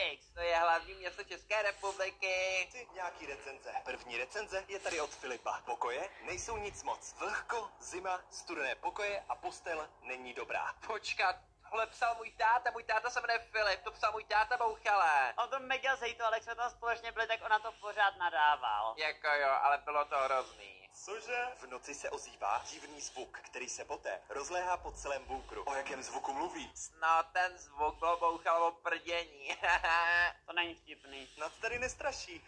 Netflix, to je hlavní město České republiky. Ty nějaký recenze. První recenze je tady od Filipa. Pokoje nejsou nic moc. Vlhko, zima, studené pokoje a postel není dobrá. Počkat, tohle psal můj táta se jmenuje Filip, to psal můj táta Bouchale. On to mega zejto, ale jak jsme tam společně byli, tak on na to pořád nadával. Jako jo, ale bylo to hrozný. Cože? V noci se ozývá divný zvuk, který se poté rozléhá po celém bunkru. O jakém zvuku mluví? No, ten zvuk bylo Bouchalovo prdění. To není vtipný. Nad tady nestraší.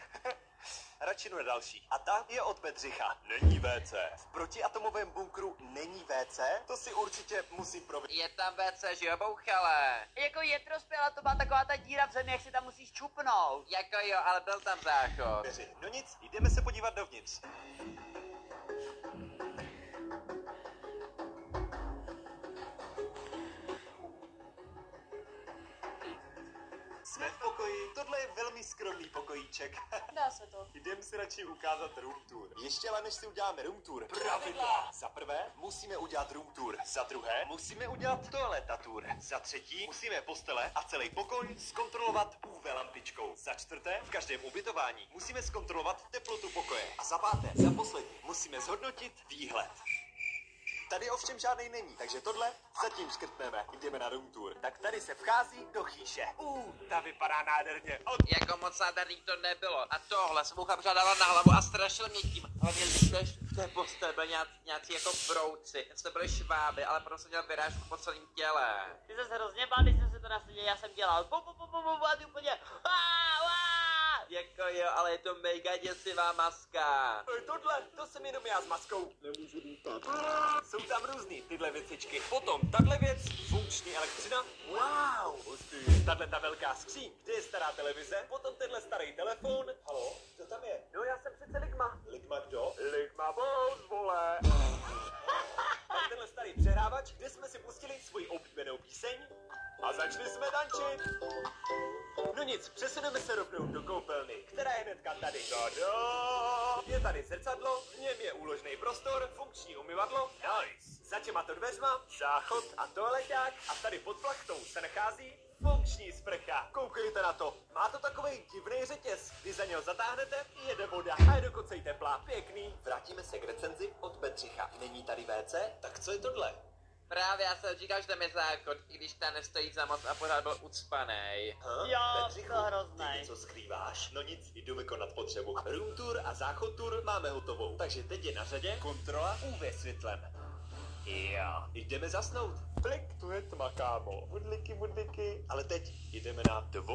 Radši jdu na další. A ta je od Bedřicha. Není WC. V protiatomovém bunkru není WC? To si určitě musím prověřit. Je tam WC, že jo, Bouchale? Jako jetrospěla, to byla taková ta díra v zemi, jak si tam musíš čupnout. Jako jo, ale byl tam záchod. No nic, jdeme se podívat dovnitř. Jsme v pokoji. Tohle je velmi skromný pokojíček. Dá se to. Jdem si radši ukázat room tour. Ještě ale než si uděláme room tour, pravidla. Za prvé musíme udělat room tour. Za druhé musíme udělat toaleta tour. Za třetí musíme postele a celý pokoj zkontrolovat UV lampičkou. Za čtvrté v každém ubytování musíme zkontrolovat teplotu pokoje. A za páté, za poslední, musíme zhodnotit výhled. Tady ovšem žádnej není, takže tohle zatím škrtneme. Jdeme na room tour. Tak tady se vchází do chýše. Ta vypadá nádherně. Jako moc nádherný to nebylo. A tohle se Boucha přádala na hlavu a strašil mě tím. Hlavně když v té posteli byli nějací jako brouci. To byly šváby, ale prostě měl vyrážku po celém těle. Ty jsi se hrozně bál, když jsem se to nasadil, já jsem dělal a ty úplně Jako jo, ale je to mega děsivá maska. Tohle, to jsem jenom já s maskou. Nemůžu lítat. Jsou tam různý tyhle věcičky. Potom tahle věc, funkční elektřina. Wow, hustý. Tahle ta velká skříň, kde je stará televize. Potom tenhle starý telefon. Halo, co tam je? No já jsem přece Ligma. Ligma kdo? Ligma Boss, vole. A tenhle starý přehrávač, kde jsme si pustili svoji oblíbenou píseň. A začali jsme tančit. No nic, přesuneme se rovnou do koupelny, která je hnedka tady. Tada! Je tady zrcadlo, v něm je úložný prostor, funkční umyvadlo, nice. Za těmato dveřma, záchod a toaleťák a tady pod plachtou se nachází funkční sprcha. Koukejte na to, má to takovej divný řetěz, kdy za něho zatáhnete, jede voda a je dokonce i teplá, pěkný. Vrátíme se k recenzi od Bedřicha. Není tady WC, tak co je tohle? Právě já jsem říkal, že tam je záchod, i když tam nestojí za moc a pořád byl ucpanej. Jo, Bedřichu, to hroznej. ty něco skrýváš? No nic, jdu vykonat potřebu. Room tour a záchod tour máme hotovou. Takže teď je na řadě kontrola UV světlem. Jo, jdeme zasnout. Klik, tu je tma, kámo. Budliky. Ale teď jdeme na dvou.